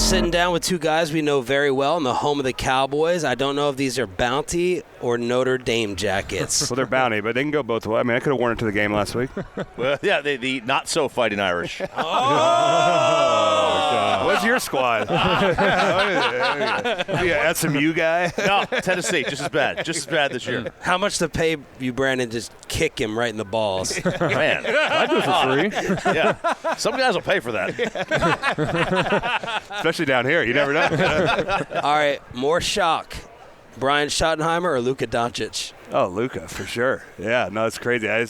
sitting down with two guys we know very well in the home of the Cowboys. I don't know if these are Bounty or Notre Dame jackets. Well, they're Bounty, but they can go both ways. I mean, I could have worn it to the game last week. Well, yeah, the not-so-fighting Irish. Oh, God. What's your squad? Yeah, SMU guy? No, Tennessee, just as bad this year. How much to pay you, Brandon, just kick him right in the balls? Man. I'd do it for free. Yeah, some guys will pay for that. Especially down here. You never know. All right, more shock. Brian Schottenheimer or Luka Doncic? Oh, Luka, for sure. Yeah, no, it's crazy. I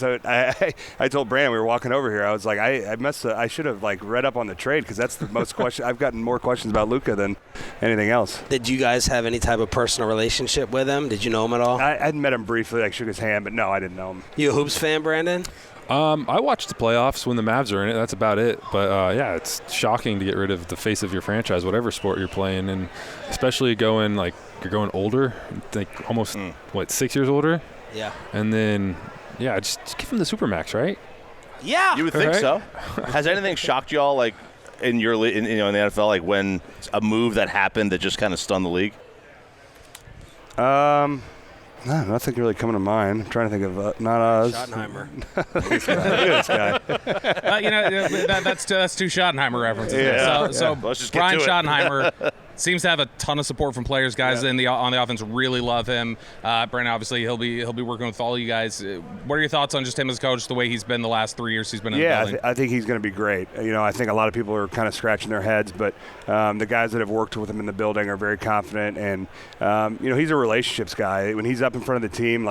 told Brandon, we were walking over here, I was like, I should have read up on the trade because that's the most question. I've gotten more questions about Luka than anything else. Did you guys have any type of personal relationship with him? Did you know him at all? I'd met him briefly, shook his hand, but no, I didn't know him. You a Hoops fan, Brandon? I watched the playoffs when the Mavs are in it. That's about it. But, yeah, it's shocking to get rid of the face of your franchise, whatever sport you're playing, and especially you're going older, almost, 6 years older? Yeah. And then, yeah, just give him the Supermax, right? Yeah. You would think so. Has anything shocked y'all, in your in the NFL, when a move that happened that just kind of stunned the league? No, nothing really coming to mind. I'm trying to think of not us. Schottenheimer. This guy. That's two Schottenheimer references. Yeah. So Let's just get Brian to it. Schottenheimer seems to have a ton of support from players. Guys on the offense really love him. Brandon, obviously, he'll be working with all you guys. What are your thoughts on just him as coach, the way he's been the last 3 years he's been in the building? I think he's going to be great. I think a lot of people are kind of scratching their heads, but the guys that have worked with him in the building are very confident. And, he's a relationships guy. When he's up in front of the team,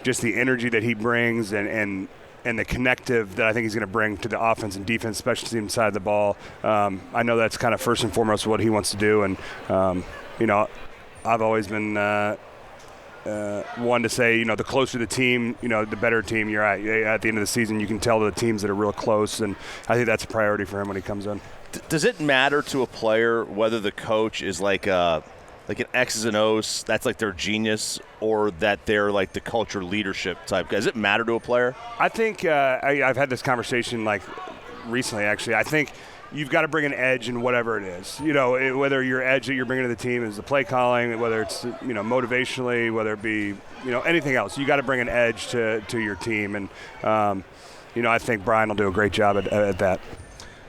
just the energy that he brings and the connective that I think he's going to bring to the offense and defense, special team side of the ball. I know that's kind of first and foremost what he wants to do. And, I've always been one to say, the closer the team, the better team you're at. At the end of the season, you can tell the teams that are real close. And I think that's a priority for him when he comes in. Does it matter to a player whether the coach is an X's and O's, that's their genius, or that they're the culture leadership type? Does it matter to a player? I think I've had this conversation recently, actually. I think you've got to bring an edge in whatever it is. Whether your edge that you're bringing to the team is the play calling, whether it's, motivationally, whether it be, anything else. You got to bring an edge to your team. And, I think Brian will do a great job at that.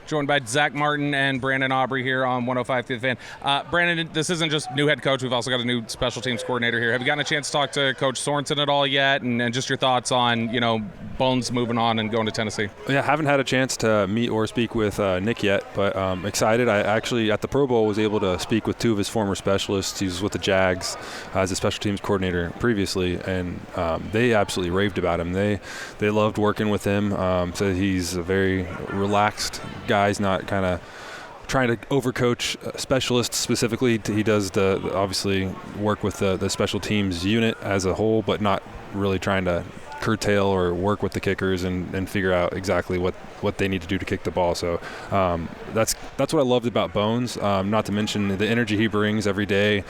Joined by Zack Martin and Brandon Aubrey here on 105 Fifth Fan. Brandon, this isn't just new head coach. We've also got a new special teams coordinator here. Have you gotten a chance to talk to Coach Sorensen at all yet? And just your thoughts on, Bones moving on and going to Tennessee? Yeah, haven't had a chance to meet or speak with Nick yet, but excited. I actually, at the Pro Bowl, was able to speak with two of his former specialists. He was with the Jags as a special teams coordinator previously, and they absolutely raved about him. They loved working with him. So he's a very relaxed guy. He's not kind of trying to overcoach specialists specifically. He does obviously work with the special teams unit as a whole, but not really trying to curtail or work with the kickers and figure out exactly what they need to do to kick the ball. So that's what I loved about Bones, not to mention the energy he brings every day.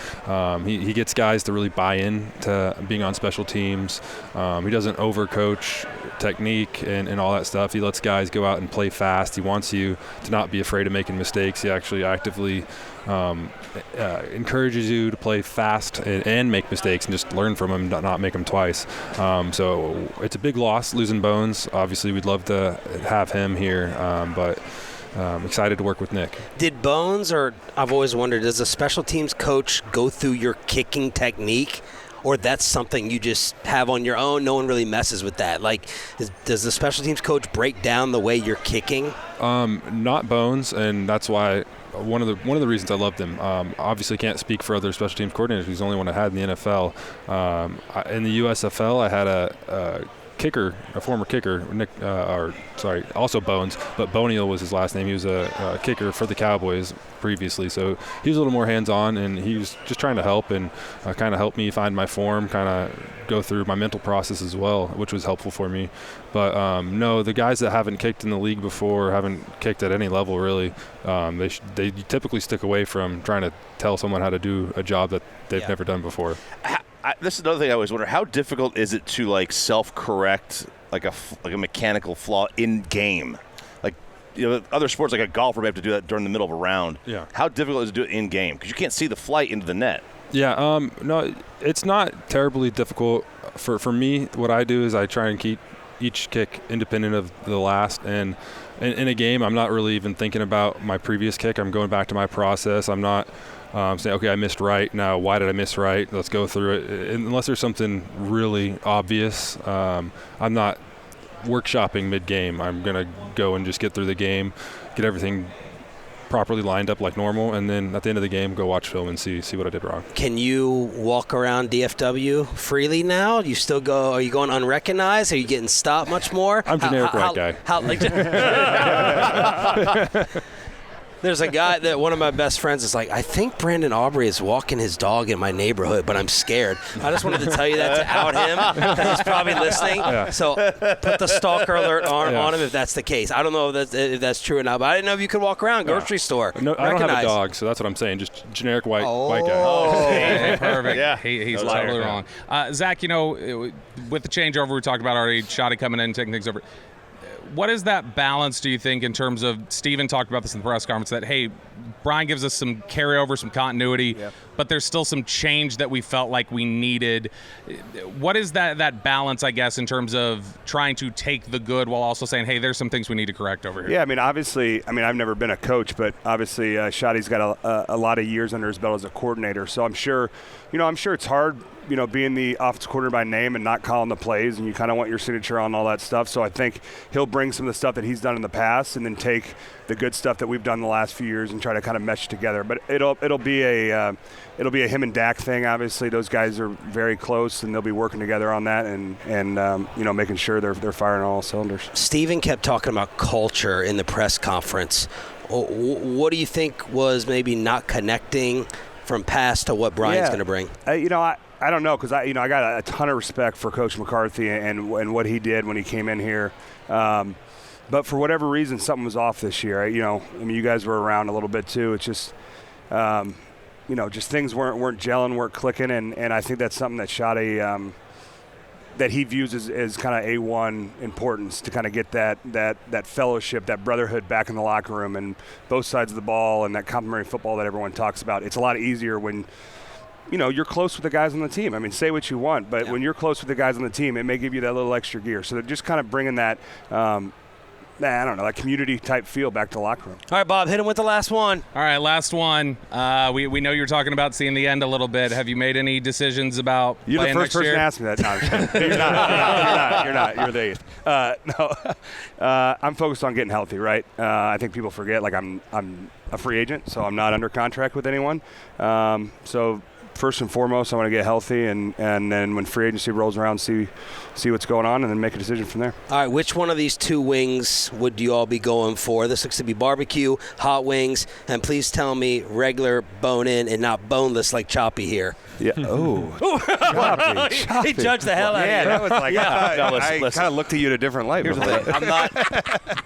He gets guys to really buy in to being on special teams. He doesn't overcoach technique and all that stuff. He lets guys go out and play fast. He wants you to not be afraid of making mistakes. He actually actively encourages you to play fast and make mistakes and just learn from them, not make them twice. So it's a big loss losing Bones. Obviously, we'd love to have him here, but excited to work with Nick. Did Bones, or I've always wondered, does a special teams coach go through your kicking technique? Or that's something you just have on your own, no one really messes with that? Does the special teams coach break down the way you're kicking? Not Bones, and that's why one of the reasons I loved him. Obviously can't speak for other special teams coordinators. He's the only one I had in the NFL. In the USFL, I had a former kicker, Nick, also Bones, but Boniel was his last name. He was a kicker for the Cowboys previously, so he was a little more hands-on, and he was just trying to help and kind of help me find my form, kind of go through my mental process as well, which was helpful for me. But no, the guys that haven't kicked in the league before, haven't kicked at any level really, they typically stick away from trying to tell someone how to do a job that they've never done before. This is another thing I always wonder. How difficult is it to self-correct a mechanical flaw in game? other sports like a golfer may have to do that during the middle of a round. Yeah. How difficult is it to do it in game? Because you can't see the flight into the net. Yeah, no, it's not terribly difficult. For me, what I do is I try and keep each kick independent of the last. And in a game, I'm not really even thinking about my previous kick. I'm going back to my process. I'm not saying, okay, I missed right. Now, why did I miss right? Let's go through it. Unless there's something really obvious, I'm not workshopping mid-game. I'm going to go and just get through the game, get everything properly lined up like normal, and then at the end of the game, go watch film and see what I did wrong. Can you walk around DFW freely now? You still go? Are you going unrecognized? Are you getting stopped much more? I'm generic white guy. There's a guy that one of my best friends is like, I think Brandon Aubrey is walking his dog in my neighborhood, but I'm scared. I just wanted to tell you that to out him, because he's probably listening. Yeah. So put the stalker alert on him if that's the case. I don't know if that's true or not, but I didn't know if you could walk around grocery store. No, I don't have a dog, so that's what I'm saying. Just generic white guy. Oh, perfect. Yeah. He's totally wrong. Zach, with the changeover we talked about already, Schotty coming in and taking things over, what is that balance, do you think, in terms of Steven talked about this in the press conference, that, hey, Brian gives us some carryover, some continuity, but there's still some change that we felt like we needed. What is that balance, I guess, in terms of trying to take the good while also saying, hey, there's some things we need to correct over here? Yeah, obviously, I've never been a coach, but obviously Schotty's got a lot of years under his belt as a coordinator, so I'm sure it's hard, being the offensive coordinator by name and not calling the plays, and you kind of want your signature on all that stuff. So I think he'll bring some of the stuff that he's done in the past and then take the good stuff that we've done the last few years and try to kind of mesh together. But it'll be a him and Dak thing. Obviously, those guys are very close, and they'll be working together on that and making sure they're firing on all cylinders. Steven kept talking about culture in the press conference. What do you think was maybe not connecting from past to what Brian's going to bring? I don't know, because I got a ton of respect for Coach McCarthy and what he did when he came in here. But for whatever reason, something was off this year. You guys were around a little bit too. It's just, just things weren't gelling, weren't clicking, and I think that's something that Schotty, that he views as kind of A1 importance to kind of get that fellowship, that brotherhood back in the locker room and both sides of the ball and that complementary football that everyone talks about. It's a lot easier when you're close with the guys on the team. Say what you want, but when you're close with the guys on the team, it may give you that little extra gear. So they're just kind of bringing that, that community-type feel back to the locker room. All right, Bob, hit him with the last one. All right, last one. We know you're talking about seeing the end a little bit. Have you made any decisions about You're the first person to ask me that. No, I'm kidding. You're not. You're the eighth. No, I'm focused on getting healthy, right? I think people forget, I'm a free agent, so I'm not under contract with anyone. So first and foremost, I want to get healthy, and then when free agency rolls around, see what's going on, and then make a decision from there. All right, which one of these two wings would you all be going for? This looks to be barbecue, hot wings, and please tell me regular bone-in and not boneless like Choppy here. Yeah. Choppy. He judged the hell out of you. Yeah, that was like, I listen. kind of looked at you in a different light. Here's the thing.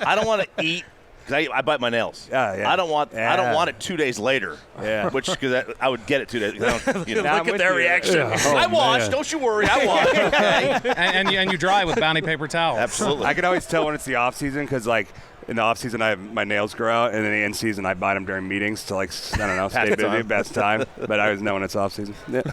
I don't want to eat. I bite my nails. Yeah. I don't want it 2 days later. Yeah. Because I would get it 2 days. Look at their reaction. Yeah. I watched. Don't you worry. I watched. Okay. and you dry with bounty paper towels. Absolutely. I can always tell when it's the off season because in the off season my nails grow out, and in the in season I bite them during meetings to stay busy, best time. But I always know when it's off season. Yeah.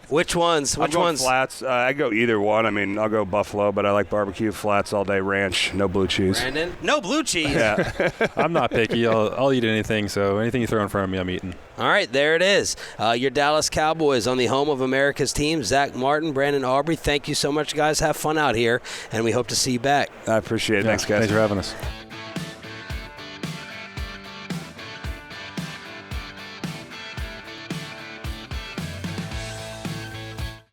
Which ones? Flats. I go either one. I'll go buffalo, but I like barbecue, flats all day, ranch, no blue cheese. Brandon? No blue cheese. Yeah. I'm not picky. I'll eat anything, so anything you throw in front of me, I'm eating. All right, there it is. Your Dallas Cowboys on the home of America's team. Zack Martin, Brandon Aubrey, thank you so much, guys. Have fun out here, and we hope to see you back. I appreciate it. Yeah, Thanks, guys. Thanks for having us.